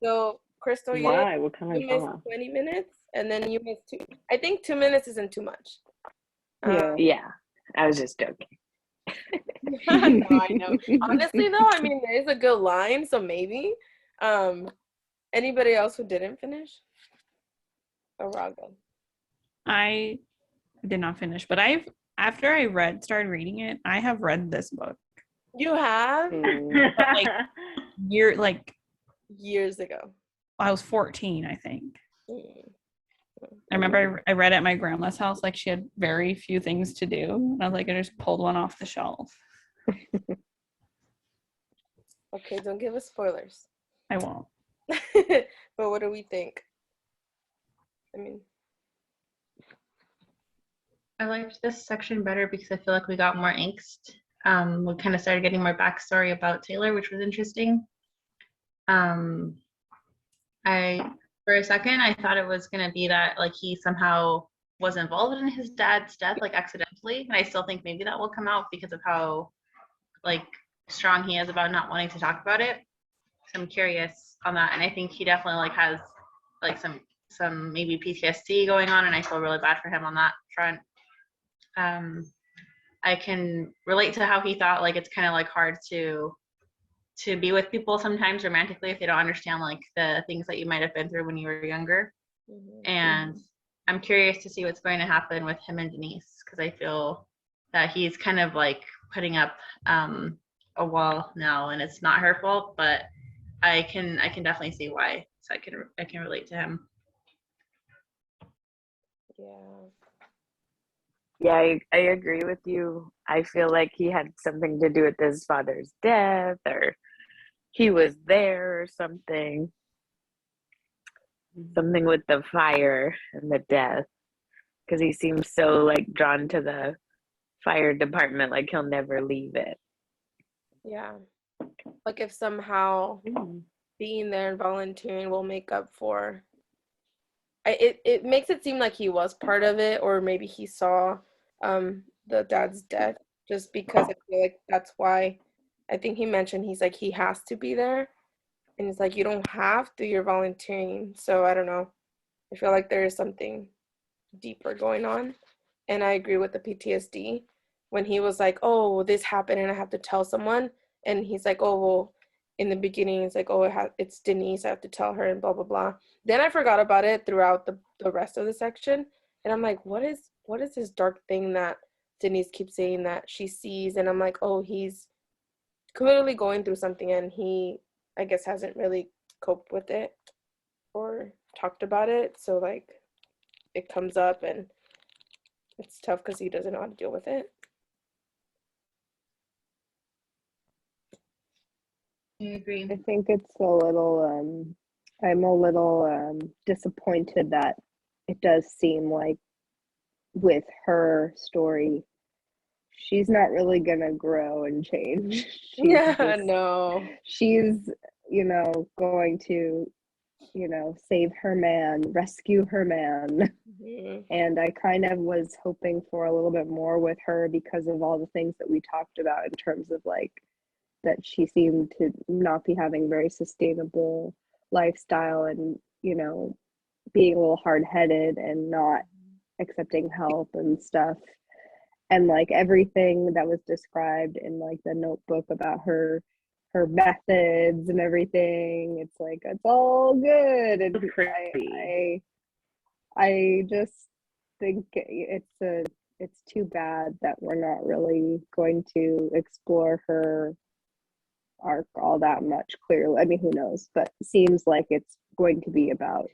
So, Crystal, Why? What kind of you missed drama? 20 minutes, and then you missed two. I think 2 minutes isn't too much. Um, Yeah. Yeah, I was just joking. no, I know. Honestly, though, I mean, there is a good line, so maybe. Um, Anybody else who didn't finish? Oh, Raga. I did not finish, but after I started reading it, I have read this book. You have? Like Years ago. I was 14, I think. Mm. I remember I read at my grandma's house, like she had very few things to do. And I was like, I just pulled one off the shelf. Okay, don't give us spoilers. I won't. But what do we think? I mean, I liked this section better because I feel like we got more angst. We kind of started getting more backstory about Taylor, which was interesting. For a second, I thought it was gonna be that like he somehow was involved in his dad's death, like accidentally, and I still think maybe that will come out because of how like strong he is about not wanting to talk about it. So I'm curious on that, and I think he definitely like has like some maybe PTSD going on, and I feel really bad for him on that front. I can relate to how he thought like it's kind of like hard to be with people sometimes romantically if they don't understand like the things that you might have been through when you were younger. And I'm curious to see what's going to happen with him and Denise because I feel that he's kind of like putting up a wall now, and it's not her fault, but I can definitely see why. So I can relate to him. yeah. Yeah, I agree with you. I feel like he had something to do with his father's death, or he was there or something. Something with the fire and the death. Because he seems so like drawn to the fire department, like he'll never leave it. Yeah. Like if somehow being there and volunteering will make up for it makes it seem like he was part of it, or maybe he saw the dad's death, just because I feel like that's why I think he mentioned he's like he has to be there, and it's like you don't have to, you're volunteering. So I don't know, I feel like there is something deeper going on. And I agree with the PTSD when he was like, oh, this happened and I have to tell someone, and he's like, oh well, in the beginning it's like, oh, it's Denise, I have to tell her, and blah blah blah. Then I forgot about it throughout the rest of the section, and I'm like, what is this dark thing that Denise keeps saying that she sees? And I'm like, oh, he's clearly going through something, and he, I guess, hasn't really coped with it or talked about it, so like it comes up and it's tough because he doesn't know how to deal with it. I agree. I think it's a little, I'm a little disappointed that it does seem like with her story, she's not really gonna grow and change. No. She's, going to, save her man, rescue her man. Mm-hmm. And I kind of was hoping for a little bit more with her because of all the things that we talked about in terms of like that she seemed to not be having very sustainable lifestyle and, being a little hard-headed and not accepting help and stuff. And like everything that was described in like the notebook about her methods and everything, it's like it's all good. And I just think it's too bad that we're not really going to explore her arc all that much clearly. I mean, who knows, but it seems like it's going to be about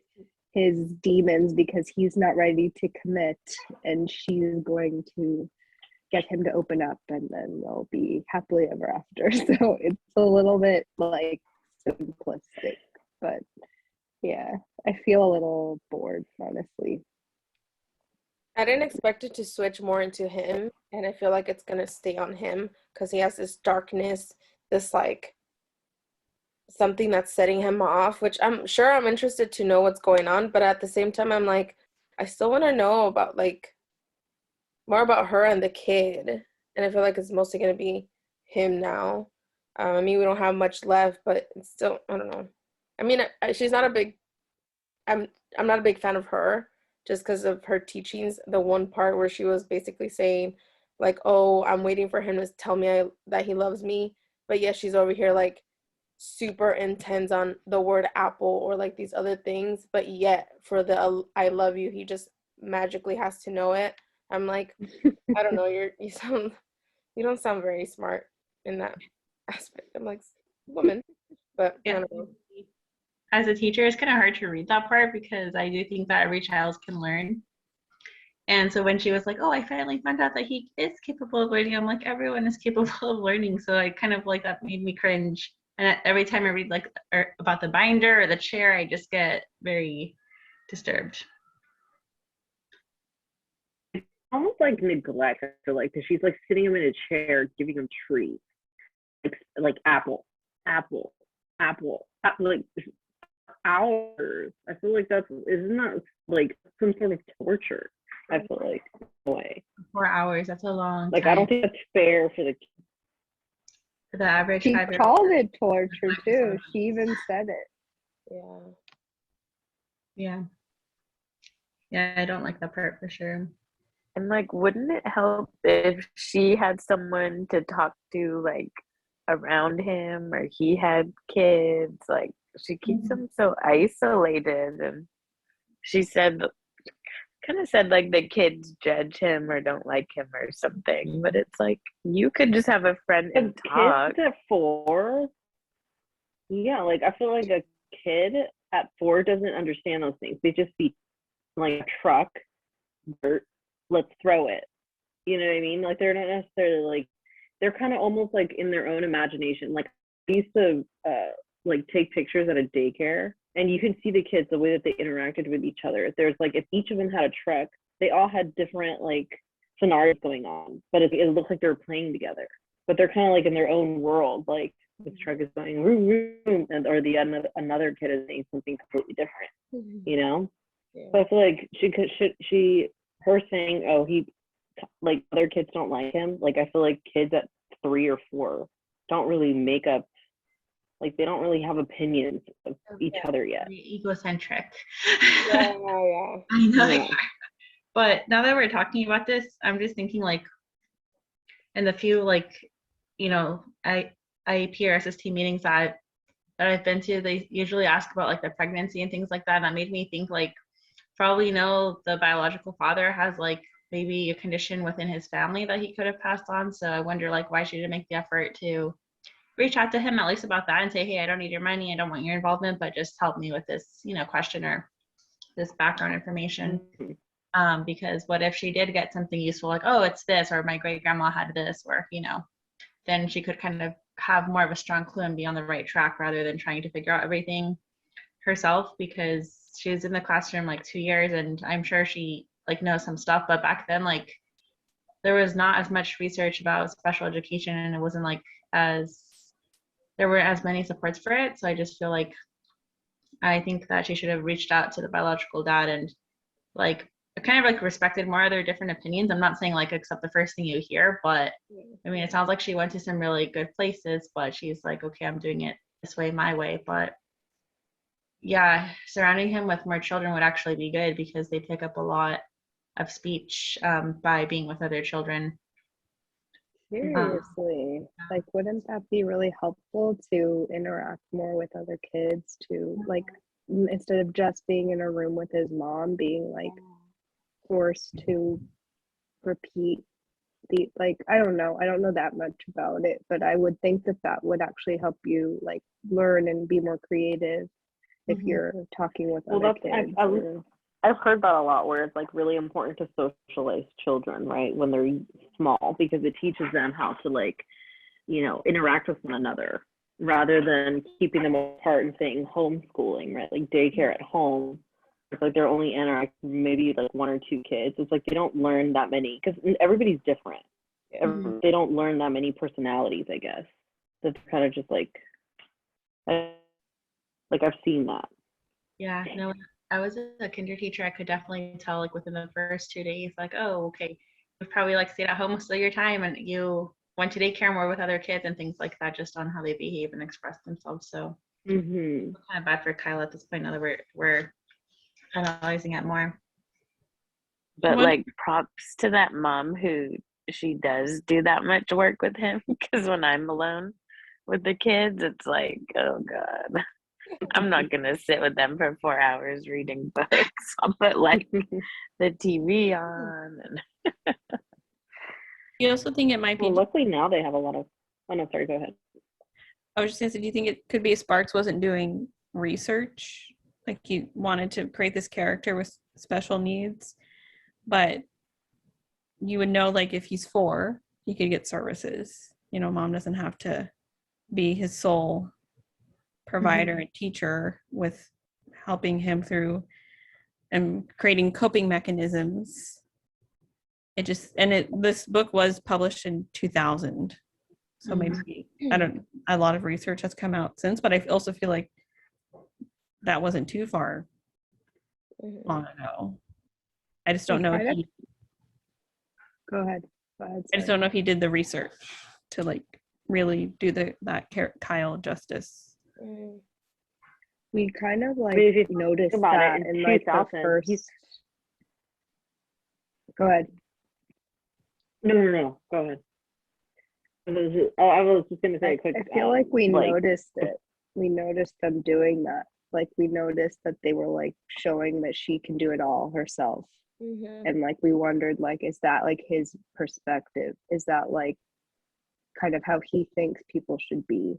his demons because he's not ready to commit, and she's going to get him to open up, and then they'll be happily ever after. So it's a little bit like simplistic, but yeah, I feel a little bored, honestly. I didn't expect it to switch more into him, and I feel like it's gonna stay on him because he has this darkness, this like something that's setting him off, which I'm sure I'm interested to know what's going on, but at the same time I'm like, I still want to know about like more about her and the kid, and I feel like it's mostly gonna be him now. I mean, we don't have much left, but it's still, I don't know. I mean, she's not a big. I'm not a big fan of her just because of her teachings. The one part where she was basically saying, like, "Oh, I'm waiting for him to tell me that he loves me," but yes, she's over here like super intense on the word apple or like these other things, but yet for the I love you, he just magically has to know it. I'm like, I don't know. You don't sound very smart in that aspect. I'm like, woman, but I Yeah. don't know. As a teacher, it's kind of hard to read that part because I do think that every child can learn. And so when she was like, "Oh, I finally found out that he is capable of learning," I'm like, everyone is capable of learning. So I kind of like that made me cringe. And every time I read like about the binder or the chair, I just get very disturbed. Almost like neglect. I feel like, because she's like sitting him in a chair, giving him treats, like apple, apple, apple, like hours. I feel like isn't that like some sort of torture? I feel like in a way. 4 hours, that's a long Like time. I don't think that's fair for the For the average She 5-year-old. called it torture too. She even said it. Yeah. Yeah. Yeah, I don't like that part for sure. And like, wouldn't it help if she had someone to talk to, like, around him, or he had kids? Like, she keeps him so isolated. And she said, kind of said, like, the kids judge him or don't like him or something. But it's like, you could just have a friend and talk. kids at 4. Yeah, like I feel like a kid at 4 doesn't understand those things. They just see like a truck, dirt, let's throw it. You know what I mean? Like they're not necessarily like, they're kind of almost like in their own imagination. Like I used to like take pictures at a daycare, and you can see the kids, the way that they interacted with each other. There's like, if each of them had a truck, they all had different like scenarios going on, but it looked like they were playing together. But they're kind of like in their own world. Like this truck is going room room, and or the another kid is saying something completely different. You know? Yeah. So I feel like her saying, "Oh, he, like other kids don't like him." Like I feel like kids at 3 or 4 don't really make up, like they don't really have opinions of each other yet. Very egocentric. Yeah, yeah. I know they Yeah. are. But now that we're talking about this, I'm just thinking like in the few like, you know, IEP or SST meetings that I've been to, they usually ask about like the pregnancy and things like that. And that made me think like probably know the biological father has like maybe a condition within his family that he could have passed on. So I wonder like why she didn't make the effort to reach out to him at least about that and say, "Hey, I don't need your money, I don't want your involvement, but just help me with this, you know, question or this background information." Because what if she did get something useful, like, "Oh, it's this," or "My great grandma had this," or, you know, then she could kind of have more of a strong clue and be on the right track rather than trying to figure out everything herself, because she was in the classroom like 2 years and I'm sure she like knows some stuff, but back then like there was not as much research about special education and it wasn't like as there weren't as many supports for it. So I just feel like I think that she should have reached out to the biological dad and like kind of like respected more of their different opinions. I'm not saying like accept the first thing you hear, but I mean, it sounds like she went to some really good places, but she's like, "Okay, I'm doing it this way, my way." But yeah, surrounding him with more children would actually be good because they pick up a lot of speech by being with other children. Seriously, like, wouldn't that be really helpful to interact more with other kids, to like, instead of just being in a room with his mom, being like forced to repeat the, like, I don't know that much about it, but I would think that that would actually help you like learn and be more creative if you're talking with Well, other that's kids. I've heard that a lot, where it's like really important to socialize children, right, when they're small, because it teaches them how to like, you know, interact with one another rather than keeping them apart and saying homeschooling, right? Like daycare at home. It's like they're only interacting maybe like 1 or 2 kids. It's like they don't learn that many because everybody's different. They don't learn that many personalities, I guess. That's kind of just like I've seen that. Yeah, no, when I was a kinder teacher, I could definitely tell like within the first 2 days, like, "Oh, okay, you've probably like stayed at home most of your time and you went to daycare more with other kids and things like that, just on how they behave and express themselves." So Mm-hmm. Kind of bad for Kyle at this point. Now that we're analyzing it more. But What- like props to that mom who she does do that much work with him because when I'm alone with the kids, it's like, oh God, I'm not gonna sit with them for 4 hours reading books. I'll put like the TV on and You also think it might be? Well, luckily now they have a lot of. Oh no, sorry. Go ahead. I was just gonna say, do you think it could be Sparks wasn't doing research? Like he wanted to create this character with special needs, but you would know like if he's 4, he could get services. You know, mom doesn't have to be his sole provider and teacher with helping him through and creating coping mechanisms. It just this book was published in 2000. So maybe a lot of research has come out since, but I also feel like that wasn't too far long ago. I just don't know if he Go ahead. Go ahead. I just don't know if he did the research to like really do that Kyle justice. We kind of like mean, if you noticed think about that it, in in like the 2000 first. Go ahead. No. Go ahead. I was just gonna say quick. I feel like we like- noticed it. We noticed them doing that. Like we noticed that they were like showing that she can do it all herself. And like we wondered like, is that like his perspective? Is that like kind of how he thinks people should be?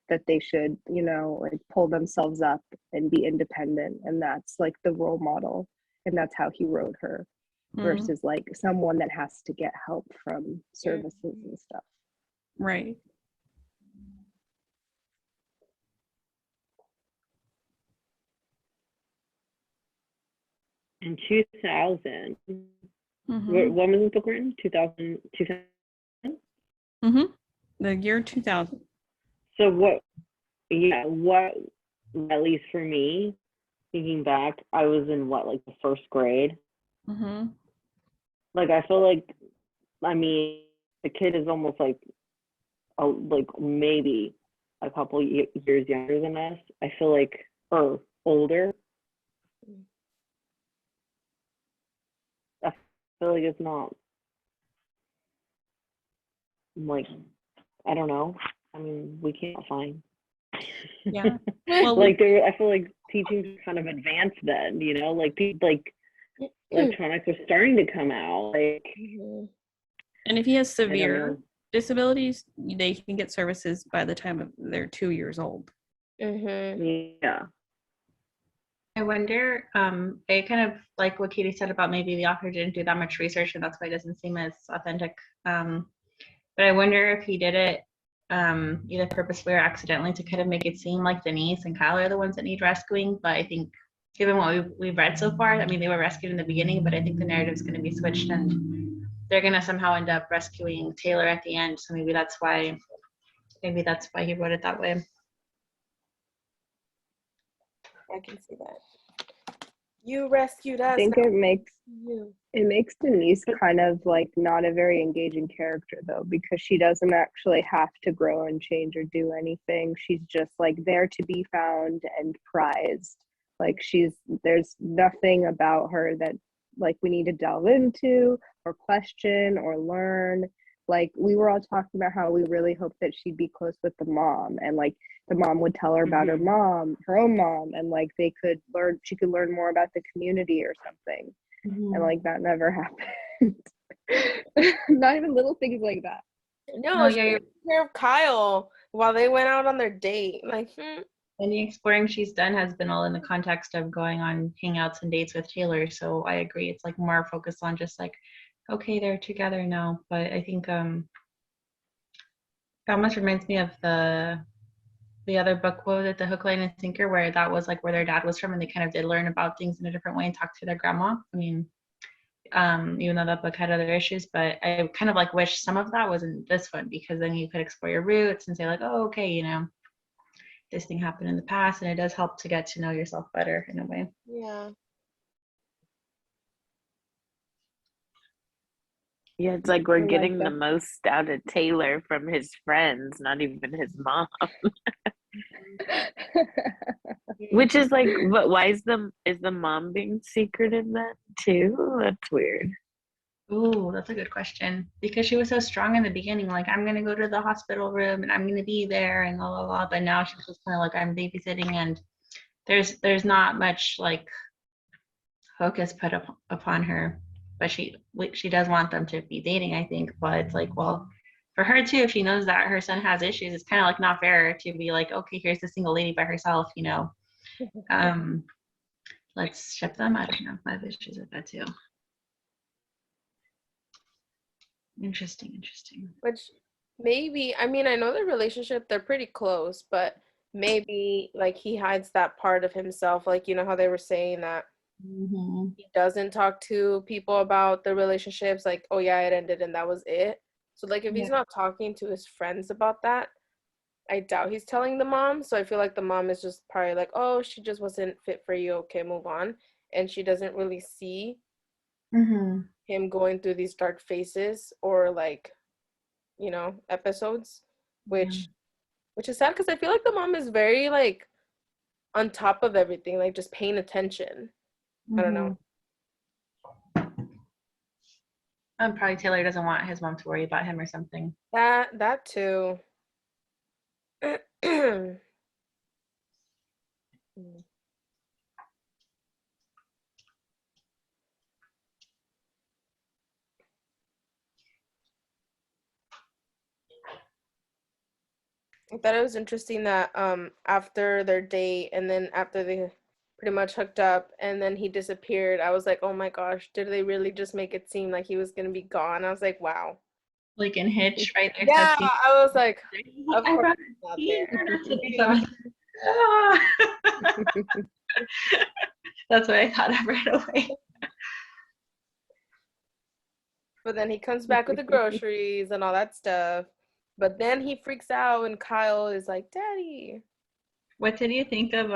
That they should, you know, like pull themselves up and be independent, and that's like the role model, and that's how he wrote her, versus like someone that has to get help from services and stuff. Right. In 2000, Mm-hmm. when was this book written? 2000. Mm-hmm. The year 2000. So what? Yeah, what? At least for me, thinking back, I was in what, like the first grade. Mm-hmm. Like I feel like, I mean, the kid is almost like maybe a couple years younger than us. I feel like, or older. I feel like it's not like, I don't know. I mean, we can't find. Yeah. Well, Like I feel like teaching's kind of advanced then, you know, like electronics are starting to come out. Like, and if he has I don't severe know. disabilities, they can get services by the time they're 2 years old. Yeah. I wonder, I kind of like what Katie said about maybe the author didn't do that much research and that's why it doesn't seem as authentic. But I wonder if he did it either purposefully or accidentally to kind of make it seem like Denise and Kyle are the ones that need rescuing. But I think given what we've read so far, I mean, they were rescued in the beginning, but I think the narrative is going to be switched and they're going to somehow end up rescuing Taylor at the end. So maybe that's why he wrote it that way. I can see that. You rescued us. I think now it makes you. Denise kind of like not a very engaging character though, because she doesn't actually have to grow and change or do anything. She's just like there to be found and prized. Like there's nothing about her that like we need to delve into or question or learn. Like we were all talking about how we really hoped that she'd be close with the mom, and like the mom would tell her about her mom, her own mom, and like she could learn more about the community or something. And like that never happened. Not even little things like that. No, she took care of Kyle while they went out on their date. Like, Any exploring she's done has been all in the context of going on hangouts and dates with Taylor. So I agree. It's like more focused on just like, okay, they're together now. But I think that almost reminds me of the other book, what was it, The Hook, Line, and Sinker, where that was like where their dad was from and they kind of did learn about things in a different way and talk to their grandma. I mean, even though that book had other issues, but I kind of like wish some of that was in this one because then you could explore your roots and say like, oh, okay, you know, this thing happened in the past, and it does help to get to know yourself better in a way. yeah. Yeah, it's like we're I like getting the that. most out of Taylor from his friends, not even his mom. Which is like, but why is the mom being secretive then too? That's weird. Ooh, that's a good question. Because she was so strong in the beginning, like I'm gonna go to the hospital room and I'm gonna be there and blah blah blah. But now she's just kind of like I'm babysitting, and there's not much like focus put upon her. But she does want them to be dating, I think. But it's like, well, for her too, if she knows that her son has issues, it's kind of like not fair to be like, okay, here's the single lady by herself, you know. Let's ship them. I don't know. I have issues with that too. Interesting. Which maybe, I mean, I know the relationship, they're pretty close, but maybe like he hides that part of himself. Like, you know how they were saying that Mm-hmm. he doesn't talk to people about the relationships, like, oh yeah, it ended and that was it. So like if he's not talking to his friends about that, I doubt he's telling the mom. So I feel like the mom is just probably like, oh, she just wasn't fit for you, okay, move on. And she doesn't really see Mm-hmm. him going through these dark phases or like, you know, episodes, which is sad because I feel like the mom is very like on top of everything, like just paying attention. I don't know. Probably Taylor doesn't want his mom to worry about him or something. That too. I thought it was interesting that after their date and then after they pretty much hooked up and then he disappeared, I was like, oh my gosh, did they really just make it seem like he was gonna be gone? I was like, wow. Like in Hitch, right? There's Yeah, that scene. I was like, of I course brought he's not here there. to do something. Ah. That's what I thought of right away. But then he comes back with the groceries and all that stuff. But then he freaks out and Kyle is like, Daddy. What did you think of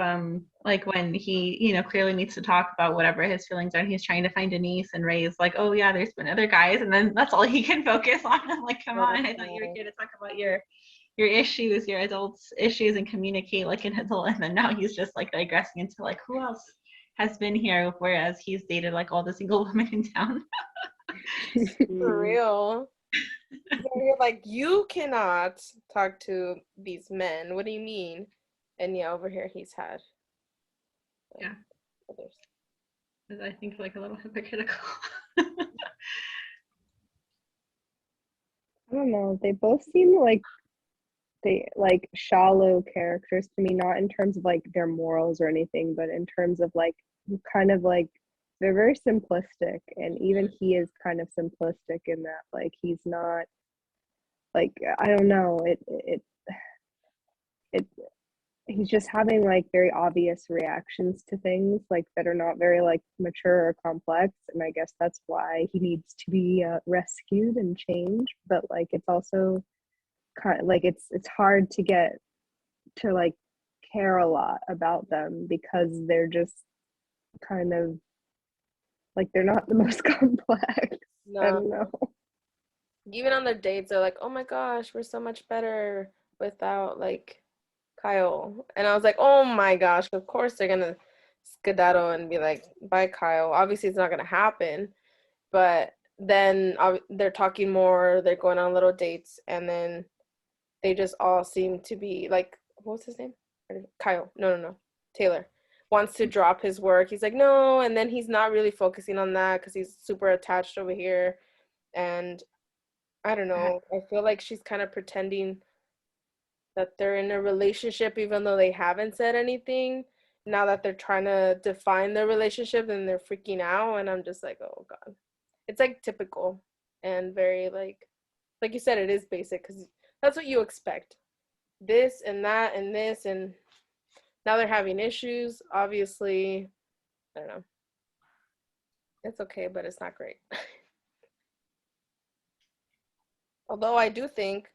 like when he, you know, clearly needs to talk about whatever his feelings are, and he's trying to find Denise, and Ray's like, oh yeah, there's been other guys, and then that's all he can focus on. I'm like, come on, I thought you were here to talk about your issues, your adults' issues, and communicate like an adult, and then now he's just like digressing into like who else has been here, whereas he's dated like all the single women in town. For real. So you're like, you cannot talk to these men. What do you mean? And yeah, over here he's had. Yeah. Others. I think like a little hypocritical. I don't know. They both seem like shallow characters to me, not in terms of like their morals or anything, but in terms of like kind of like they're very simplistic, and even he is kind of simplistic in that like he's not like, I don't know, it he's just having like very obvious reactions to things like that are not very like mature or complex, and I guess that's why he needs to be rescued and changed. But like it's also kind of like it's hard to get to like care a lot about them because they're just kind of like they're not the most complex. No. I don't know. Even on their dates, they're like, oh my gosh, we're so much better without like Kyle. And I was like, oh my gosh, of course they're gonna skedaddle and be like, bye Kyle. Obviously it's not gonna happen, but then they're talking more, they're going on little dates, and then they just all seem to be like, what's his name? Kyle. No. Taylor wants to drop his work. He's like, no, and then he's not really focusing on that because he's super attached over here. And I don't know. I feel like she's kind of pretending that they're in a relationship even though they haven't said anything. Now that they're trying to define their relationship and they're freaking out, and I'm just like, oh God. It's like typical and very like you said, it is basic because that's what you expect. This and that and this, and now they're having issues. Obviously, I don't know. It's okay, but it's not great. Although I do think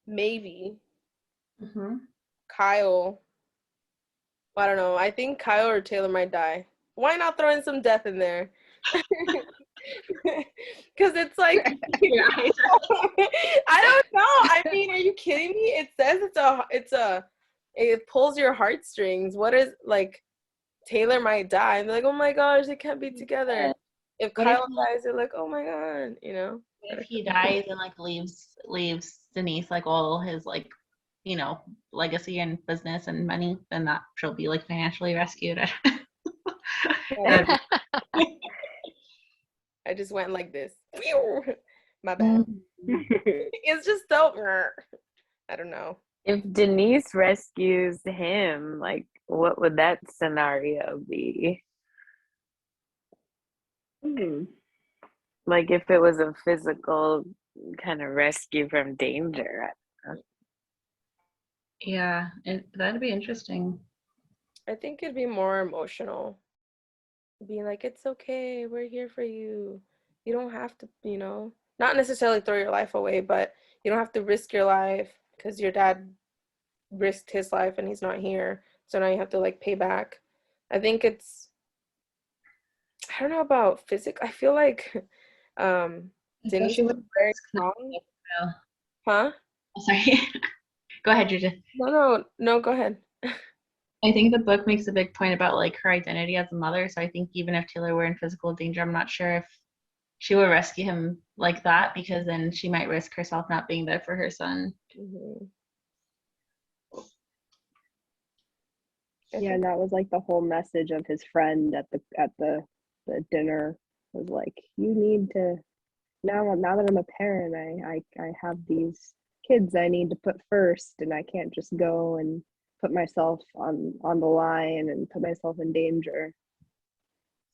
maybe Kyle, I don't know. I think Kyle or Taylor might die. Why not throw in some death in there? Because it's like, I don't know. I mean, are you kidding me? It says it's a it pulls your heartstrings. What is like Taylor might die and they're like, oh my gosh, they can't be together. If What if Kyle dies, they're like, oh my god, you know. if he dies and like leaves Denise like all his like, you know, legacy and business and money, then that she'll be like financially rescued. I just went like this. My bad. It's just so. I don't know. If Denise rescues him, like, what would that scenario be? Like, if it was a physical kind of rescue from danger. Yeah, that'd be interesting. I think it'd be more emotional. Being like, it's okay, we're here for you. You don't have to, you know, not necessarily throw your life away, but you don't have to risk your life because your dad risked his life and he's not here. So now you have to like pay back. I think it's, I don't know about physics. I feel like Denise Especially was with very strong. Huh? Oh, sorry. Go ahead, Judith. No, go ahead. I think the book makes a big point about like her identity as a mother. So I think even if Taylor were in physical danger, I'm not sure if she would rescue him like that, because then she might risk herself not being there for her son. Mm-hmm. Yeah, and that was like the whole message of his friend at the dinner was like, you need to now that I'm a parent, I have these kids I need to put first, and I can't just go and put myself on the line and put myself in danger.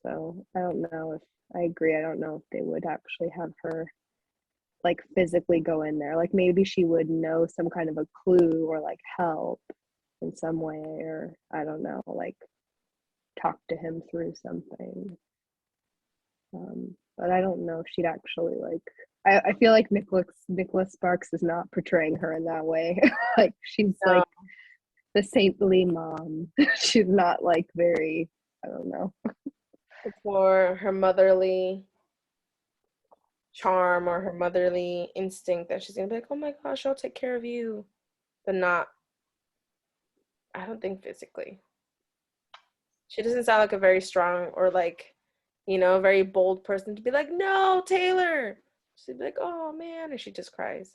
So I don't know if I agree. I don't know if they would actually have her like physically go in there. Like maybe she would know some kind of a clue or like help in some way, or I don't know, like talk to him through something. But I don't know if she'd actually like. I feel like Nicholas Sparks is not portraying her in that way. Like she's like the saintly mom. She's not like very. I don't know. It's more her motherly charm or her motherly instinct that she's gonna be like, oh my gosh, I'll take care of you, but not. I don't think physically. She doesn't sound like a very strong or like, you know, very bold person to be like, no, Taylor. She'd be like, oh man, and she just cries.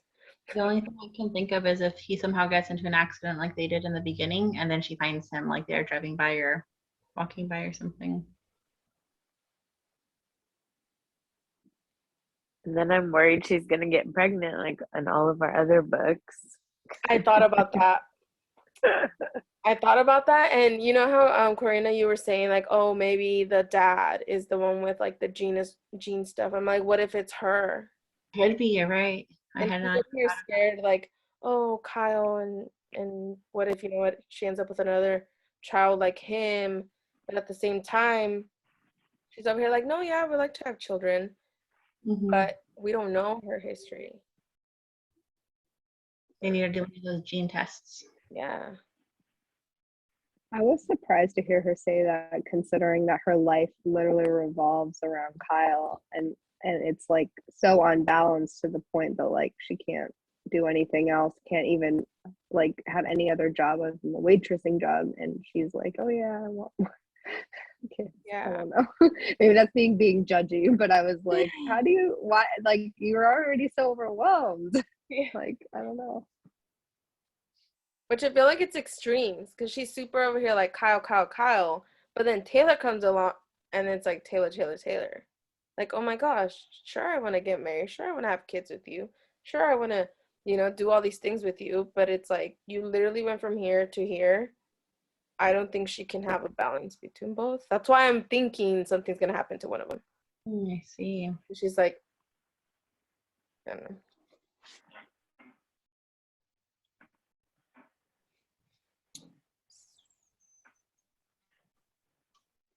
The only thing I can think of is if he somehow gets into an accident like they did in the beginning, and then she finds him like they're driving by or walking by or something. And then I'm worried she's gonna get pregnant, like in all of our other books. I thought about that. And you know how Corina, you were saying like, oh, maybe the dad is the one with like the gene stuff. I'm like, what if it's her? Could be, you're right. I And had people not. here scared like, oh, Kyle, and what if, you know what, she ends up with another child like him, but at the same time she's over here like, no, yeah, we like to have children, but we don't know her history. They need to do one of those gene tests. Yeah. I was surprised to hear her say that, considering that her life literally revolves around Kyle, and it's like so unbalanced to the point that like she can't do anything else, can't even like have any other job other than the waitressing job, and she's like, oh yeah, I want kids. Yeah. I don't know. Maybe that's being judgy, but I was like, how do you, why, like you're already so overwhelmed. Yeah. Like I don't know. Which I feel like it's extremes because she's super over here like Kyle, but then Taylor comes along and it's like Taylor. Like, oh my gosh, sure, I want to get married. Sure, I want to have kids with you. Sure, I want to, you know, do all these things with you. But it's like you literally went from here to here. I don't think she can have a balance between both. That's why I'm thinking something's going to happen to one of them. I see. She's like, I don't know.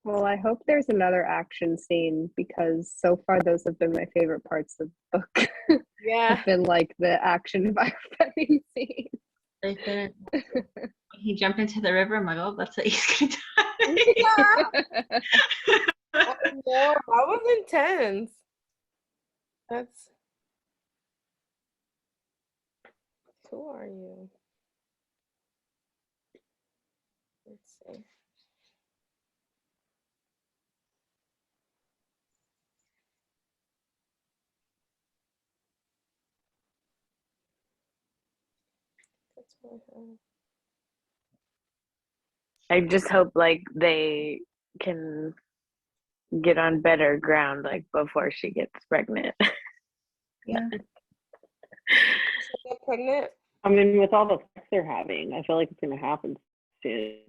Well, I hope there's another action scene, because so far those have been my favorite parts of the book. Yeah. Have been like the action firefighting scene. They couldn't. He jumped into the river. I'm like, oh, that's what he's gonna die. No, that was intense. That's. Who are you? Let's see. That's what I have. I just hope like they can get on better ground like before she gets pregnant. Yeah. She'll get pregnant. I mean, with all the sex they're having, I feel like it's gonna happen soon.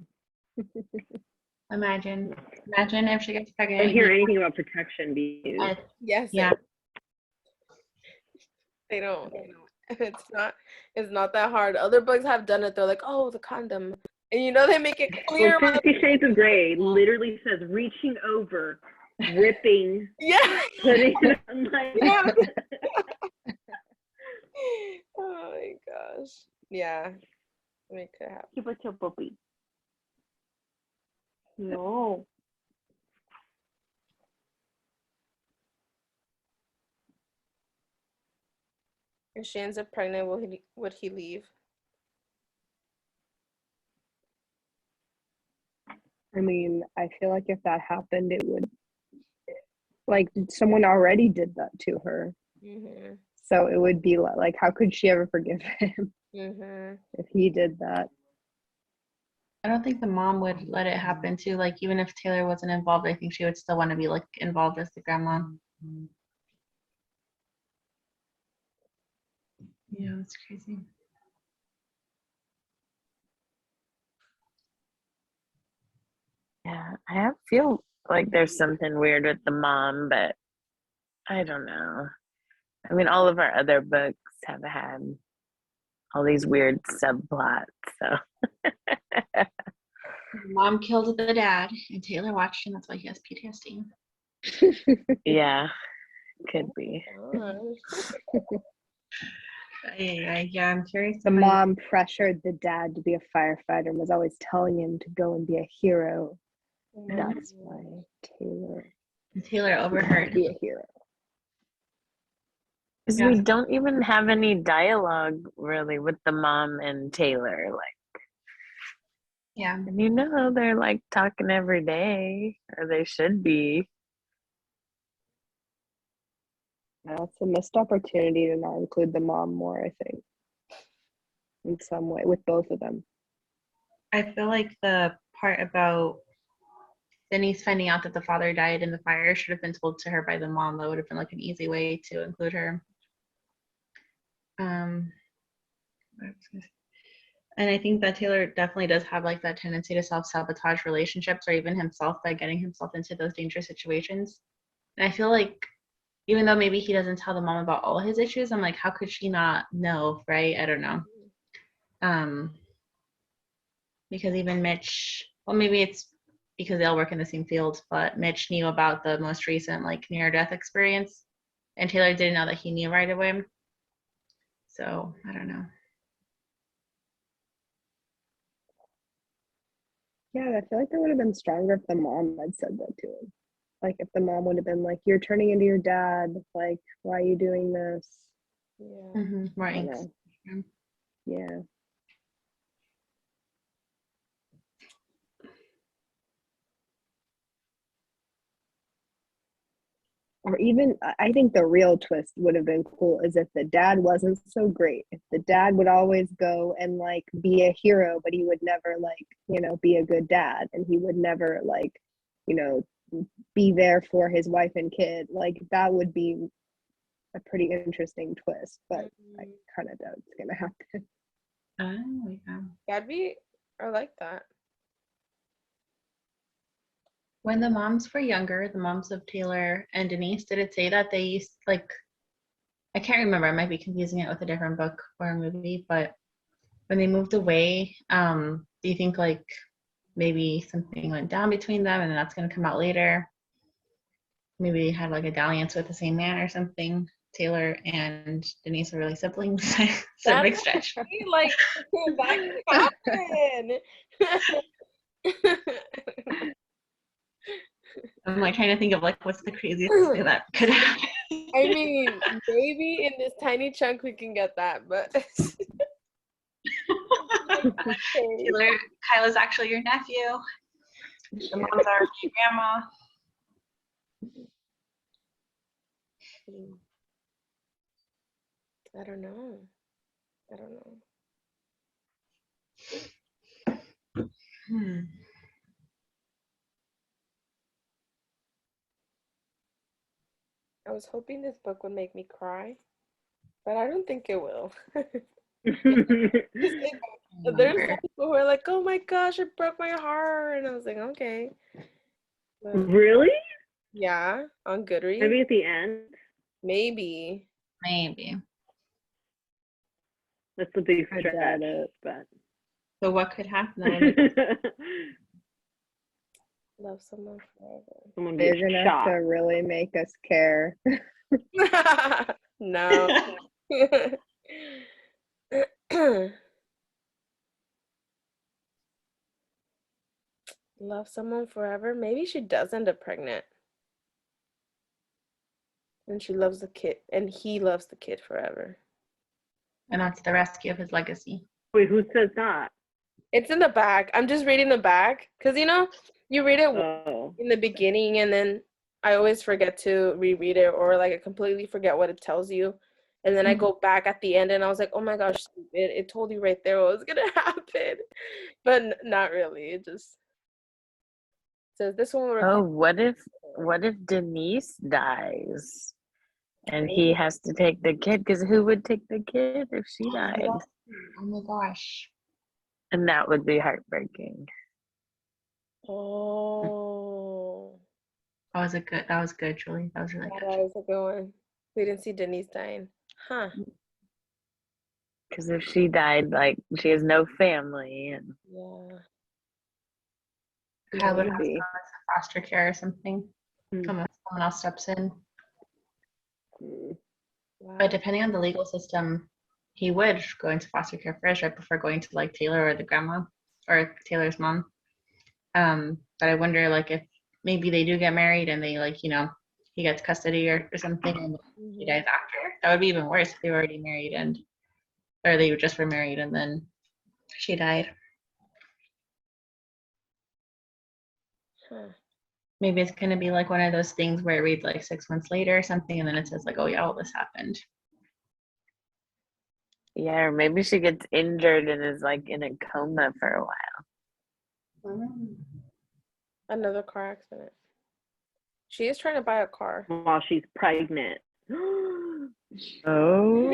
Imagine if she gets I pregnant. didn't hear anything about protection being used. Yes. Yeah. They don't. It's not that hard. Other books have done it. They're like, oh, the condom. And you know they make it clear. Well, 50 Shades of Grey literally says reaching over, ripping, Yeah. putting it on my Yeah. Oh my gosh. Yeah. Make it happen. Keep it your puppy. No. If she ends up pregnant, would he leave? I mean, I feel like if that happened, it would, like, someone already did that to her. Mm-hmm. So it would be like, how could she ever forgive him Mm-hmm. if he did that? I don't think the mom would let it happen too. Like even if Taylor wasn't involved, I think she would still want to be like involved as the grandma. Yeah, that's crazy. Yeah, I feel like there's something weird with the mom, but I don't know. I mean, all of our other books have had all these weird subplots, so. Mom killed the dad, and Taylor watched him. That's why he has PTSD. Yeah, could be. Yeah, I'm curious. The mom pressured the dad to be a firefighter and was always telling him to go and be a hero. That's why Taylor overheard. be a hero. Because Yeah. we don't even have any dialogue really with the mom and Taylor. Like, Yeah. and you know, they're like talking every day, or they should be. It's a missed opportunity to not include the mom more, I think, in some way, with both of them. I feel like the part about Denise finding out that the father died in the fire should have been told to her by the mom. That would have been like an easy way to include her. And I think that Taylor definitely does have like that tendency to self-sabotage relationships or even himself by getting himself into those dangerous situations. And I feel like even though maybe he doesn't tell the mom about all his issues, I'm like, how could she not know, right? I don't know. Because even Mitch, well, maybe it's because they all work in the same field, but Mitch knew about the most recent like near-death experience, and Taylor didn't know that he knew right away. So I don't know. Yeah, I feel like it would have been stronger if the mom had said that to him. Like if the mom would have been like, "You're turning into your dad. Like, why are you doing this?" Yeah. Right. Yeah. Or even, I think the real twist would have been cool is if the dad wasn't so great. If the dad would always go and like be a hero, but he would never like, be a good dad, and he would never like, be there for his wife and kid. Like that would be a pretty interesting twist, but I kind of doubt it's gonna happen. Oh, yeah. I like that. When the moms were younger, the moms of Taylor and Denise, did it say that they used like, I can't remember, I might be confusing it with a different book or a movie, but when they moved away, do you think like maybe something went down between them and that's going to come out later? Maybe they had like a dalliance with the same man or something. Taylor and Denise are really siblings. It's a big stretch. Like that could happen. I'm like trying to think of like what's the craziest thing that could happen. I mean, maybe in this tiny chunk we can get that, but like Taylor, Kyla's actually your nephew. The moms are your grandma. I don't know. I don't know. I was hoping this book would make me cry, but I don't think it will. There's some people who are like, "Oh my gosh, it broke my heart," and I was like, "Okay." But Really? yeah, on Goodreads, Maybe at the end. maybe. Maybe. That's the big I stretch. doubt it. But So what could happen? That would make Love someone forever. someone Big gets enough shot. to really make us care. No. Love someone forever. Maybe she does end up pregnant. And she loves the kid. And he loves the kid forever. and that's the rescue of his legacy. Wait, who says that? It's in the back. I'm just reading the back. Because, you know, you read it Oh. in the beginning and then I always forget to reread it or like I completely forget what it tells you. And then I go back at the end and I was like, oh my gosh, stupid. It told you right there what was going to happen. But not really. It just says this one will Oh, what if Denise dies and he has to take the kid? Because who would take the kid if she died? Oh my gosh. And that would be heartbreaking. Oh, That was good, Julie. That was really that good. was a good one. We didn't see Denise dying. Huh. Because if she died, like, she has no family. And Yeah. Kyle would Would have to go be. into foster care or something. Hmm. Unless someone else steps in. Wow. But depending on the legal system, he would go into foster care first, right before going to like Taylor or the grandma or Taylor's mom. But I wonder like if maybe they do get married and they like, you know, he gets custody or something and he dies after. That would be even worse if they were already married or they just were married and then she died. Huh. Maybe it's gonna be like one of those things where it reads like 6 months later or something and then it says like, oh yeah, all this happened. yeah, or maybe she gets injured and is like in a coma for a while. Another car accident. She is trying to buy a car. While she's pregnant. Oh.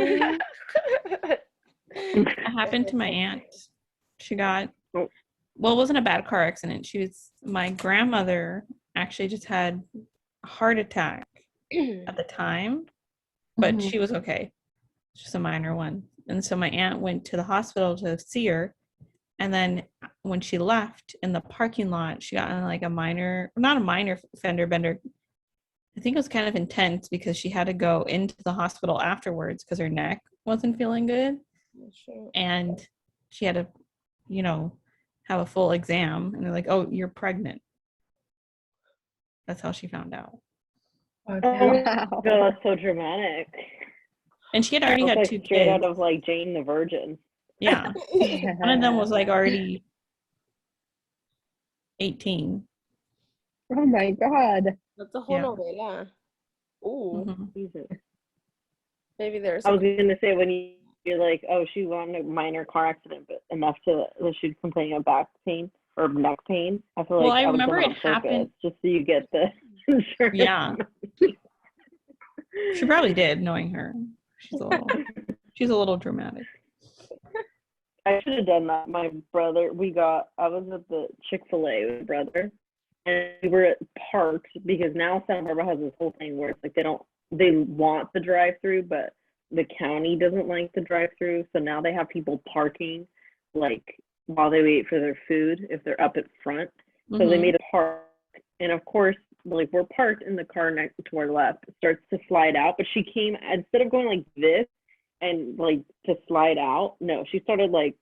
It happened to my aunt. She got, Oh. well, it wasn't a bad car accident. My grandmother actually just had a heart attack at the time, but Mhm. she was okay. Just a minor one. And so my aunt went to the hospital to see her. And then when she left in the parking lot, she got in like not a minor fender bender. I think it was kind of intense because she had to go into the hospital afterwards because her neck wasn't feeling good. Sure. And she had to, you know, have a full exam. And they're like, oh, you're pregnant. That's how she found out. Oh, Oh damn. my Wow. god, that's so dramatic. And she had already That's had like 2 straight kids. out of like Jane the Virgin. Yeah. One of them was like already 18. Oh my god. That's a whole Yeah. novela. Ooh, Mhm. Jesus. maybe there's I was some. gonna say when you're like, oh, she got in a minor car accident, but enough to that she's complaining of back pain or neck pain. I feel Well, like I would remember go on it happened- purpose just so you get the insurance. Yeah. She probably did, knowing her. She's a little dramatic. I should have done that. My brother, I was at the Chick-fil-A with my brother, and we were parked because now Santa Barbara has this whole thing where it's like they want the drive-through, but the county doesn't like the drive-through, so now they have people parking like while they wait for their food if they're up at front. So they Mhm. made a park, and of course, like we're parked in the car next to our left, it starts to slide out, but she came instead of going like this and like to slide out, no, she started like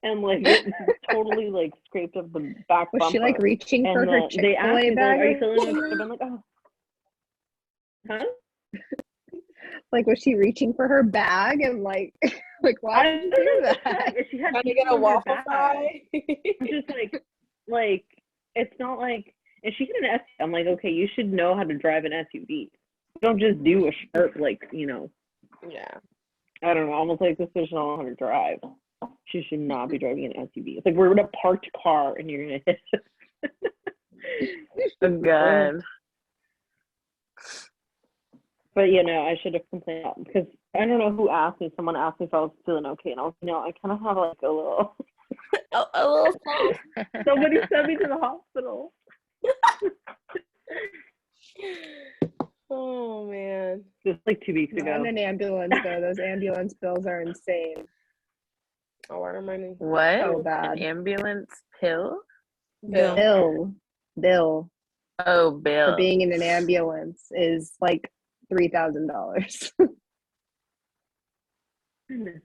and like it totally like scraped up the back Was bumper. she like reaching for And her they asked Chick-fil-A me, bag? like, are you feeling okay? I'm like, oh. Huh? Like, was she reaching for her bag and like Like, why did you do that? She had Trying to people get a on her waffle back. fry. I'm just like it's not like, and she had an SUV. I'm like, okay, you should know how to drive an SUV. You don't just do a sharp, like, Yeah. I don't know, almost like this person don't know how to drive. She should not be driving an SUV. It's like we're in a parked car and you're gonna hit it. Oh, God. But I should have complained because I don't know who asked me. Someone asked me if I was feeling okay, and I was, I kind of have like a little. A little salt. Somebody sent me to the hospital. Oh man. Just like 2 weeks Not ago. in an ambulance though. Those ambulance bills are insane. Oh, what am I doing? What? So An bad. ambulance pill? Bill. Bill Oh, for Bill. being in an ambulance is like $3,000.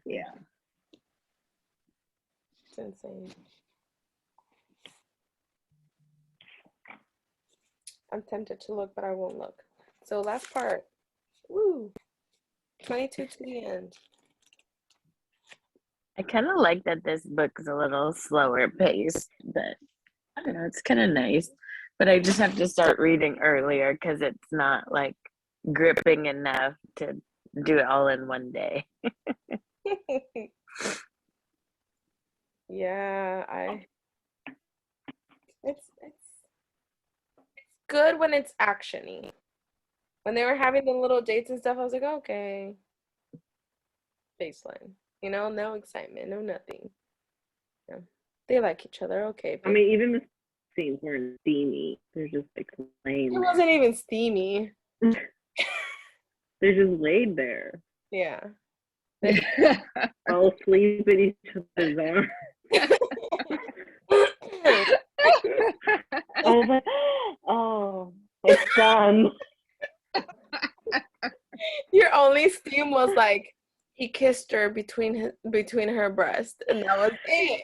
Yeah. It's insane. I'm tempted to look, but I won't look. So last part. Woo. 22 to the end. I kind of like that this book is a little slower paced, but I don't know, it's kind of nice. But I just have to start reading earlier because it's not like gripping enough to do it all in one day. Yeah, it's good when it's actiony. When they were having the little dates and stuff, I was like, okay. Baseline. No excitement, no nothing. Yeah. They like each other, okay. I mean, even the scenes weren't steamy. They're just like laying it there. wasn't even steamy. They're just laid there. Yeah. All asleep in each other's arms. I was like, oh, it's done. Your only steam was like he kissed her between her breast, and that was it.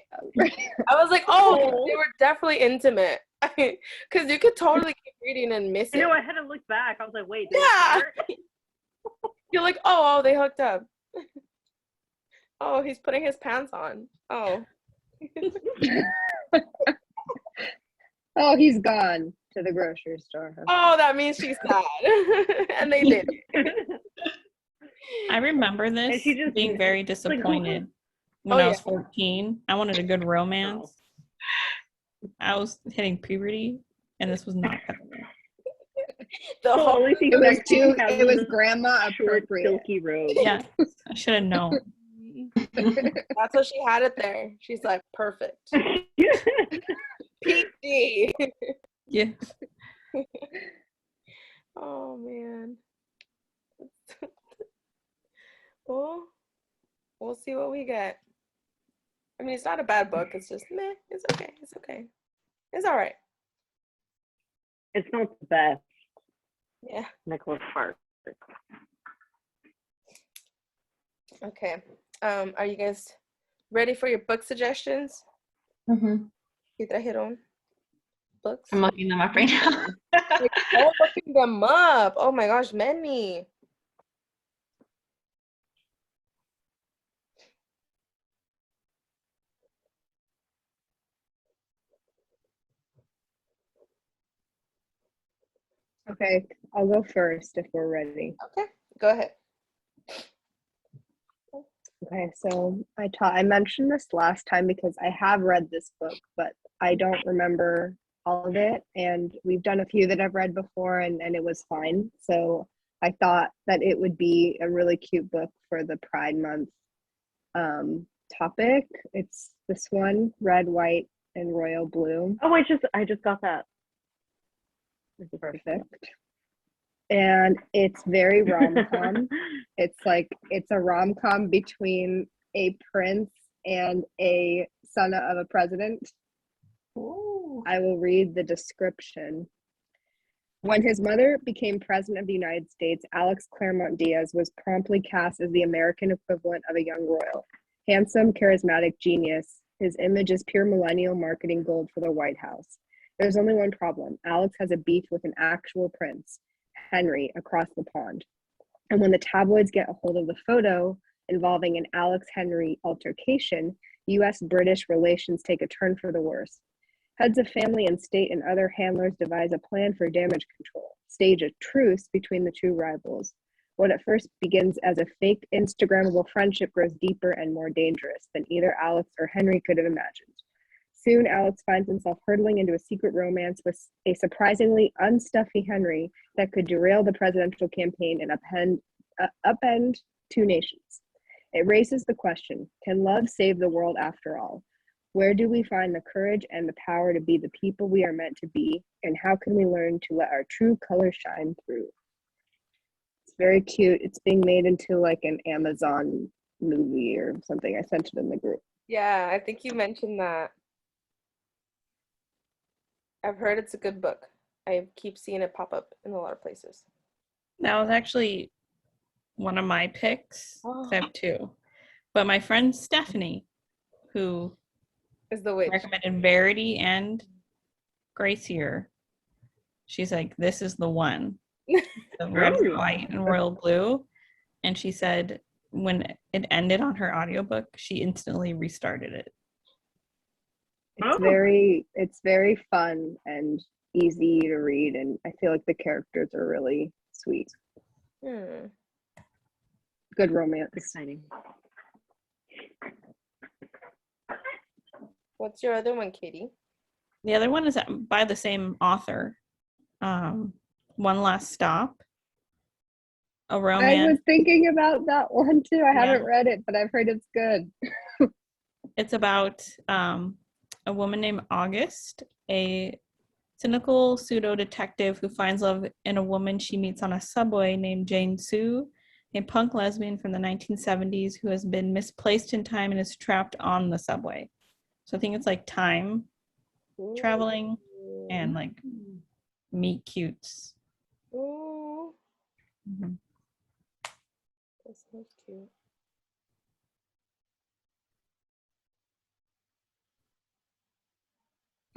I was like, oh, they were definitely intimate, because you could totally keep reading and miss it. I had to look back. I was like, wait, did Yeah. it start? You're like, oh, they hooked up. Oh, he's putting his pants on. Oh. Oh, he's gone to the grocery store. Oh, that means she's sad. And they did it. I remember this she just- being very like, disappointed when Oh, I was yeah. 14. I wanted a good romance. I was hitting puberty, and this was not happening. The The whole only thing It was that too. has It was is grandma short, appropriate. silky robe. Yeah, I should have known. that's what she had it there. She's like, perfect. PD. Yeah. Oh man. Well, we'll see what we get. I mean, it's not a bad book. It's just meh. It's okay. It's okay. It's all right. It's not the best. Yeah. Nicholas Sparks. Okay. Are you guys ready for your book suggestions? Mm-hmm. ¿Qué trajeron? Books? I'm looking them up right now. Oh, looking them up. Oh my gosh, many. Okay, I'll go first if we're ready. Okay, go ahead. Okay, so I mentioned this last time because I have read this book, but I don't remember all of it. And we've done a few that I've read before, and it was fine. So I thought that it would be a really cute book for the Pride Month topic. It's this one, Red, White, and Royal Blue. Oh, I just got that. Perfect. And it's very rom-com. It's a rom-com between a prince and a son of a president. Ooh. I will read the description. When his mother became president of the United States, Alex Claremont Diaz was promptly cast as the American equivalent of a young royal. Handsome, charismatic genius, his image is pure millennial marketing gold for the White House. There's only one problem. Alex has a beef with an actual prince, Henry, across the pond. And when the tabloids get a hold of the photo Involving an Alex Henry altercation, US-British relations take a turn for the worse. Heads of family and state and other handlers devise a plan for damage control, stage a truce between the two rivals. What at first begins as a fake Instagrammable friendship grows deeper and more dangerous than either Alex or Henry could have imagined. Soon, Alex finds himself hurtling into a secret romance with a surprisingly unstuffy Henry that could derail the presidential campaign and upend two nations. It raises the question, can love save the world after all? Where do we find the courage and the power to be the people we are meant to be? And how can we learn to let our true colors shine through? It's very cute. It's being made into like an Amazon movie or something. I sent it in the group. Yeah, I think you mentioned that. I've heard it's a good book. I keep seeing it pop up in a lot of places. That was actually one of my picks. Oh. I have two. But my friend Stephanie, who Is the witch. recommended Verity and Gracier, she's like, this is the one. The red, Really? white, and royal blue. And she said when it ended on her audiobook, she instantly restarted it. It's very fun and easy to read, and I feel like the characters are really sweet. Good romance. Exciting. What's your other one, Katie? The other one is by the same author. One Last Stop. A I romance. was thinking about that one too. I Yeah. haven't read it, but I've heard it's good. It's about a woman named August, a cynical pseudo detective who finds love in a woman she meets on a subway named Jane Sue, a punk lesbian from the 1970s who has been misplaced in time and is trapped on the subway. So I think it's like time traveling and like meet cutes. Ooh, Mhm. that sounds cute.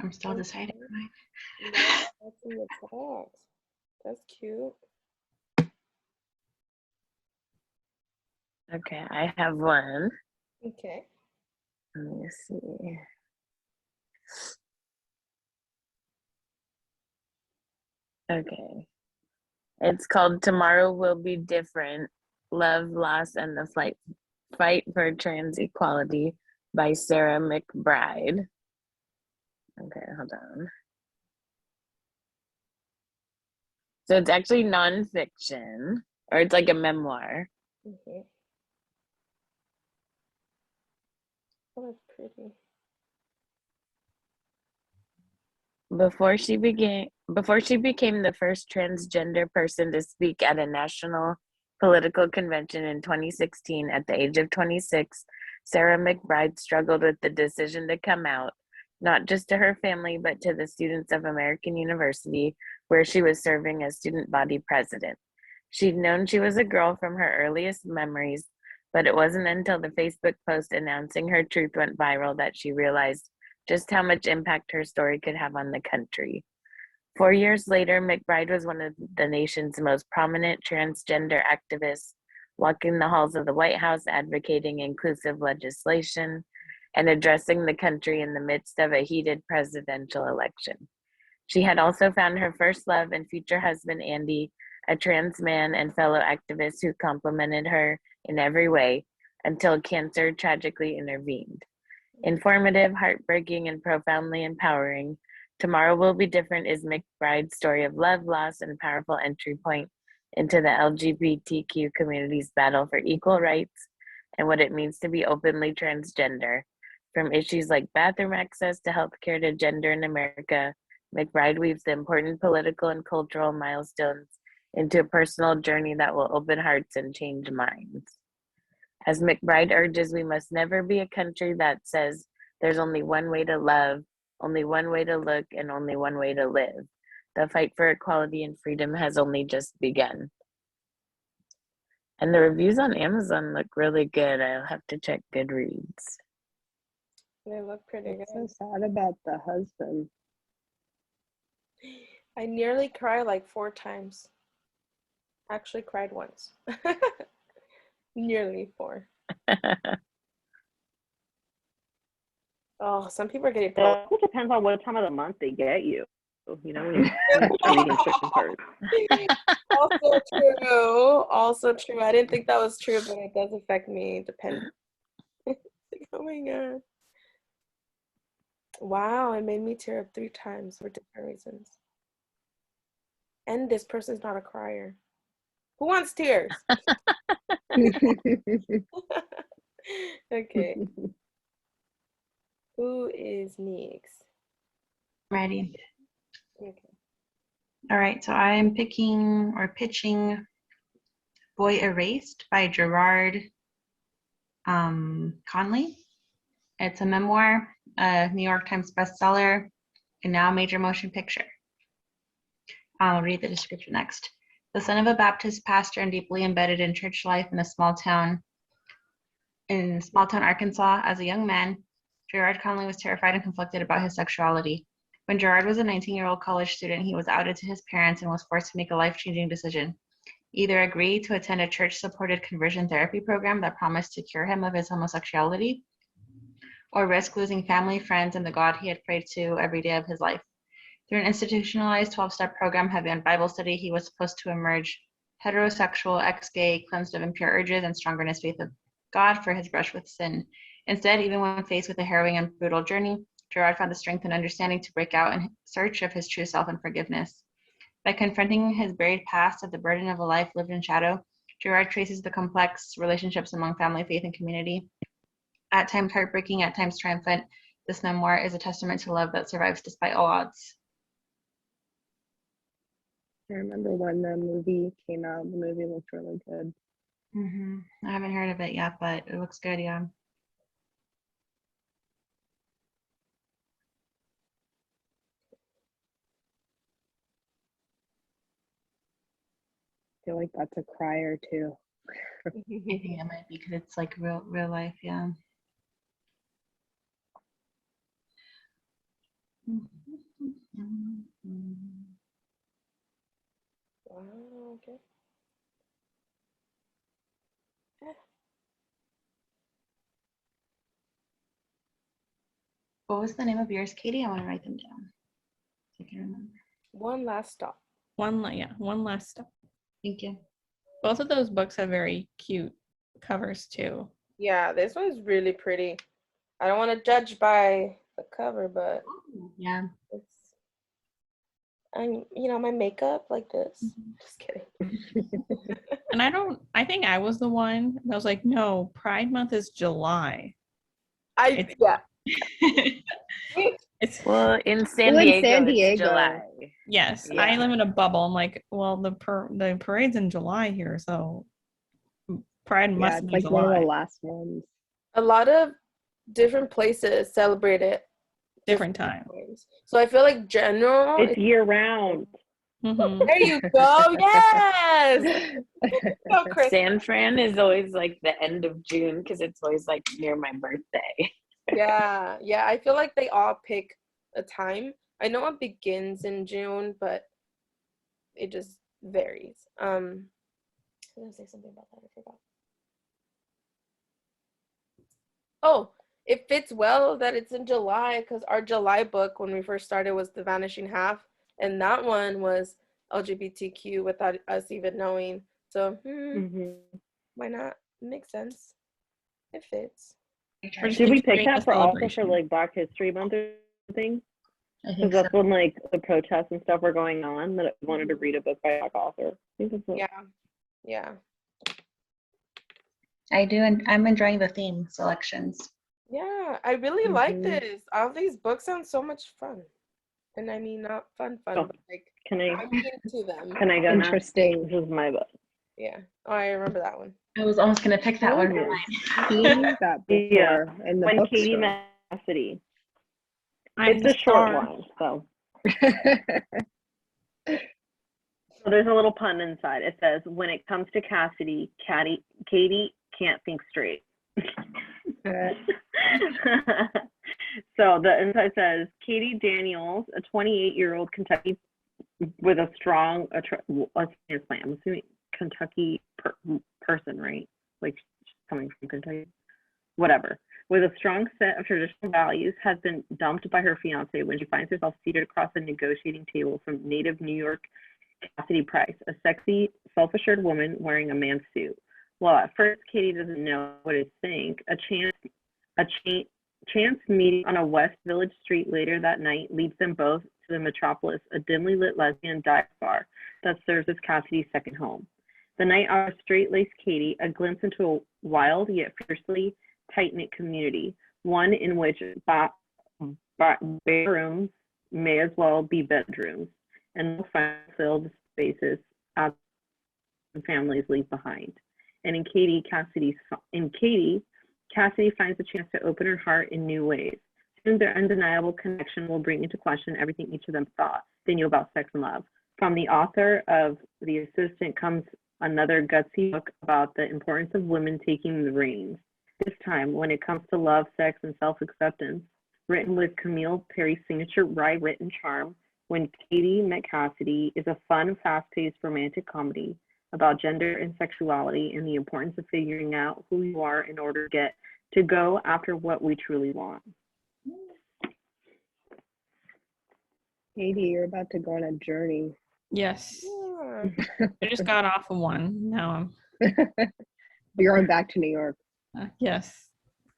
I'm still deciding. That's in the box. That's cute. Okay, I have one. Okay. Let me see. Okay. It's called Tomorrow Will Be Different, Love, Loss, and the Fight for Trans Equality by Sarah McBride. Okay, hold on. So it's actually nonfiction, or it's like a memoir. Okay. Oh, that's pretty. Before she became the first transgender person to speak at a national political convention in 2016 at the age of 26, Sarah McBride struggled with the decision to come out, not just to her family, but to the students of American University, where she was serving as student body president. She'd known she was a girl from her earliest memories, but it wasn't until the Facebook post announcing her truth went viral that she realized just how much impact her story could have on the country. 4 years later, McBride was one of the nation's most prominent transgender activists, walking the halls of the White House advocating inclusive legislation and addressing the country in the midst of a heated presidential election. She had also found her first love and future husband, Andy, a trans man and fellow activist who complimented her in every way until cancer tragically intervened. Informative, heartbreaking, and profoundly empowering, Tomorrow Will Be Different is McBride's story of love, loss, and powerful entry point into the LGBTQ community's battle for equal rights and what it means to be openly transgender. From issues like bathroom access to healthcare to gender in America, McBride weaves the important political and cultural milestones into a personal journey that will open hearts and change minds. As McBride urges, we must never be a country that says there's only one way to love, only one way to look, and only one way to live. The fight for equality and freedom has only just begun. And the reviews on Amazon look really good. I'll have to check Goodreads. They look pretty It's so good. sad about the husband. I nearly cried like 4 times. Actually cried once. Nearly 4. Oh, some people are getting It also depends on what time of the month they get you. You know, when you're reading certain parts. also true. Also true. I didn't think that was true, but it does affect me depending. Oh my god. Wow, it made me tear up 3 times for different reasons. And this person's not a crier. Who wants tears? Okay. Who is next? Ready. Okay. All right, so I'm picking or pitching Boy Erased by Gerard Conley. It's a memoir, a New York Times bestseller, and now a major motion picture. I'll read the description next. The son of a Baptist pastor and deeply embedded in church life in a small town Arkansas, as a young man, Gerard Conley was terrified and conflicted about his sexuality. When Gerard was a 19-year-old college student, he was outed to his parents and was forced to make a life-changing decision. Either agree to attend a church-supported conversion therapy program that promised to cure him of his homosexuality, or risk losing family, friends, and the God he had prayed to every day of his life. Through an institutionalized 12-step program heavy on Bible study, he was supposed to emerge heterosexual, ex-gay, cleansed of impure urges, and stronger in his faith of God for his brush with sin. Instead, even when faced with a harrowing and brutal journey, Gerard found the strength and understanding to break out in search of his true self and forgiveness. By confronting his buried past of the burden of a life lived in shadow, Gerard traces the complex relationships among family, faith, and community. At times heartbreaking, at times triumphant, this memoir is a testament to love that survives despite all odds. I remember when the movie came out, the movie looked really good. I haven't heard of it yet, but it looks good, yeah. I feel like that's a crier too. I think it might be because it's like real life, yeah. Wow, okay. What was the name of yours, Katie? I want to write them down so I can remember. One last stop. One last step. Thank you. Both of those books have very cute covers too. Yeah, this one's really pretty. I don't want to judge by the cover, but Yeah. it's my makeup like this. Just kidding. And I think I was the one that was like, no, Pride Month is July. It's Well, in San Well, in Diego, San it's Diego. July. yes, Yeah. I live in a bubble. I'm like, well, the parade's in July here, so Pride Yeah, must it's be like one of July. the last ones. A lot of different places celebrate it Different time. times. So I feel like general. It's year round. Mhm. There you go. Yes. So Chris. San Fran is always like the end of June because it's always like near my birthday. Yeah. I feel like they all pick a time. I know it begins in June, but it just varies. I was gonna say something about that. I forgot. Oh, it fits well that it's in July because our July book when we first started was The Vanishing Half, and that one was LGBTQ without us even knowing. So why not? It makes sense. It fits. We're just Did we pick continuing that the for also for celebration. like Black History Month or something? I Because think that's so. when like the protests and stuff were going on that I wanted to read a book by a Black author. I think that's what- Yeah. I do, and I'm enjoying the theme selections. Yeah, I really like Mhm. this. All these books sound so much fun. And I mean, not fun, Oh, but like Can I I'm into them. can I go now? Interesting. This is my book. Yeah. Oh, I remember that one. I was almost gonna pick that one. Yes. for Seen mine. that before Yeah. in the When Katie bookstore. Met Cassidy. I'm It's the a short star. one, so there's a little pun inside. It says, "When it comes to Cassidy, Katie can't think straight." So the inside says, Katie Daniels, a 28-year-old Kentucky with a strong transplant. I'm assuming Kentucky person, right? Like coming from Kentucky, whatever, with a strong set of traditional values, has been dumped by her fiance when she finds herself seated across a negotiating table from native New York Cassidy Price, a sexy, self-assured woman wearing a man's suit. Well, at first Katie doesn't know what to think. Chance meeting on a West Village street later that night leads them both to the Metropolis, a dimly lit lesbian dive bar that serves as Cassidy's second home. The night our straight-laced Katie, a glimpse into a wild yet fiercely tight-knit community, one in which bedrooms may as well be bedrooms, and filled spaces as families leave behind. And in Katie, Cassidy finds a chance to open her heart in new ways. Soon their undeniable connection will bring into question everything each of them thought they knew about sex and love. From the author of The Assistant comes another gutsy book about the importance of women taking the reins. This time, when it comes to love, sex, and self-acceptance, written with Camille Perry's signature wry wit and charm, When Katie Met Cassidy is a fun, fast-paced romantic comedy about gender and sexuality and the importance of figuring out who you are in order to go after what we truly want. Katie, you're about to go on a journey. Yes. Yeah. I just got off of one. Now You're going back to New York. yes.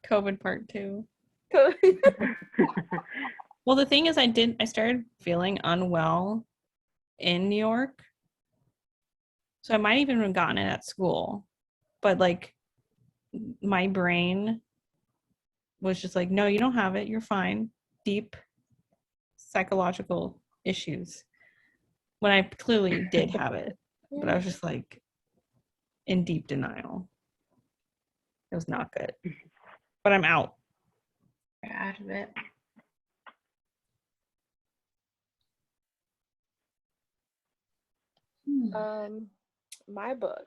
COVID part 2. Cool. Well, the thing is, I started feeling unwell in New York. So I might even have gotten it at school. But like my brain was just like, no, you don't have it. You're fine. Deep psychological issues. When I clearly did have it. But I was just like in deep denial. It was not good. But I'm out. You're out of it. My book,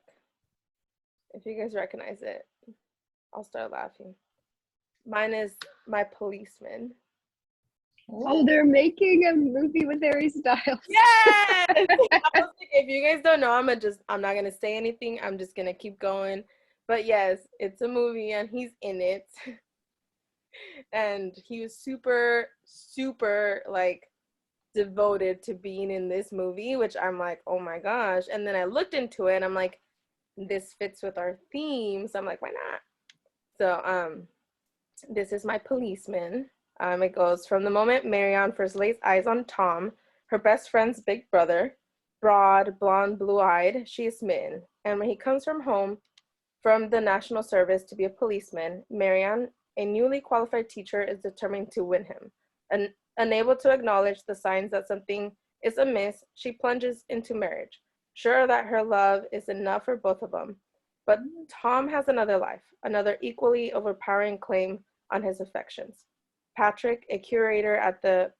if you guys recognize it, I'll start laughing. Mine is My Policeman. Oh, they're making a movie with Harry Styles. Yes! I was like, if you guys don't know, I'm not gonna say anything. I'm just gonna keep going. But yes, it's a movie and he's in it. And he was super, super like devoted to being in this movie, which I'm like, oh my gosh. And then I looked into it and I'm like, this fits with our theme. So I'm like, why not? So this is My Policeman. It goes from the moment Marianne first lays eyes on Tom, her best friend's big brother, broad, blonde, blue-eyed, she is smitten. And when he comes from home from the National Service to be a policeman, Marianne, a newly qualified teacher, is determined to win him. And unable to acknowledge the signs that something is amiss, she plunges into marriage, sure that her love is enough for both of them. But Tom has another life, another equally overpowering claim on his affections. Patrick, a curator at the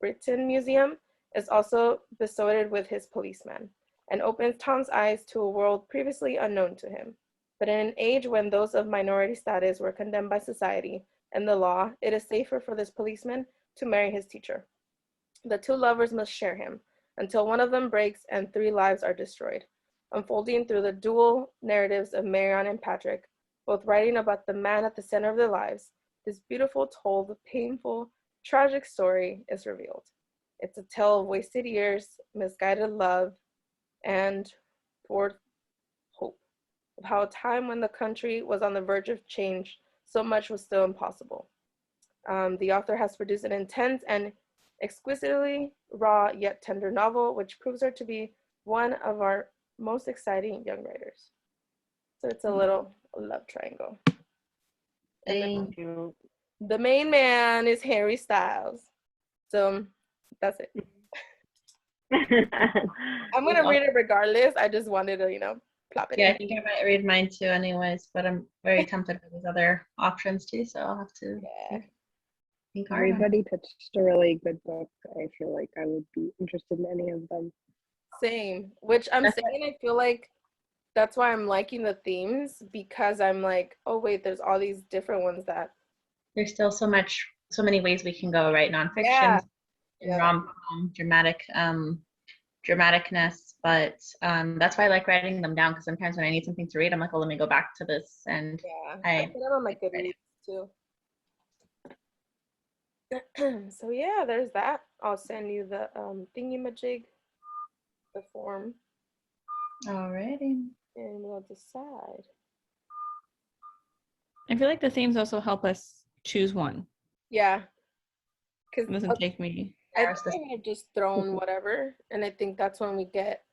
Britten Museum, is also besotted with his policeman and opens Tom's eyes to a world previously unknown to him. But in an age when those of minority status were condemned by society and the law, it is safer for this policeman to marry his teacher. The two lovers must share him until one of them breaks and 3 lives are destroyed, unfolding through the dual narratives of Marianne and Patrick, both writing about the man at the center of their lives. This beautiful, told, painful, tragic story is revealed. It's a tale of wasted years, misguided love, and toward hope, of how a time when the country was on the verge of change, so much was still impossible. The author has produced an intense and exquisitely raw yet tender novel, which proves her to be one of our most exciting young writers. So it's a little love triangle. And then Thank you. the main man is Harry Styles. So that's it. I'm gonna read it regardless. I just wanted to, plop it Yeah, I in. think I might read mine too anyways, but I'm very tempted by these other options too, so I'll have to Yeah. think hard on it. Everybody pitched a really good book. I feel like I would be interested in any of them. Same. Which I'm That's saying, I feel like that's why I'm liking the themes, because I'm like, oh wait, there's all these different ones that. There's still so many ways we can go, right? Nonfiction, Yeah. rom-com, dramatic dramaticness, but that's why I like writing them down, because sometimes when I need something to read, I'm like, oh, let me go back to this. And Yeah, I I put it on my Goodreads too. So yeah, there's that. I'll send you the thingy-majig, the form, alrighty. and we'll decide. I feel like the themes also help us choose one. Yeah, because It doesn't take me. I think I have just thrown whatever, and I think that's when we get,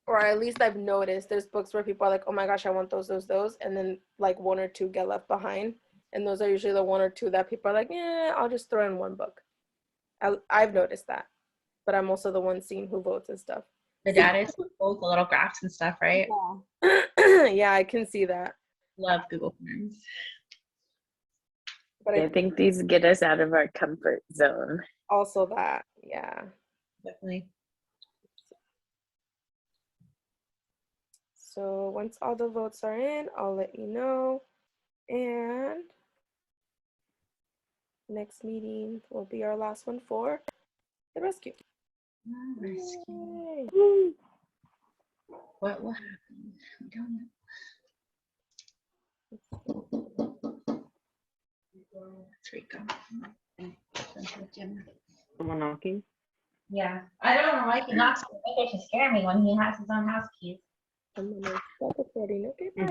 or at least I've noticed there's books where people are like, oh my gosh, I want those, and then like one or two get left behind, and those are usually the one or two that people are like, yeah, I'll just throw in one book. I've noticed that, but I'm also the one seeing who votes and stuff. The data is cool with the little graphs and stuff, right? Yeah, I can see that. Love Google Forms. But I think these get us out of our comfort zone. also that, yeah. Definitely. So once all the votes are in, I'll let you know. And next meeting will be our last one for the rescue. Yay. What will happen? We don't know. It's Rico. Someone knocking. Yeah, I don't know why he knocks on the window to scare me when he has his own house keys. I'm gonna stop recording. Okay, bye.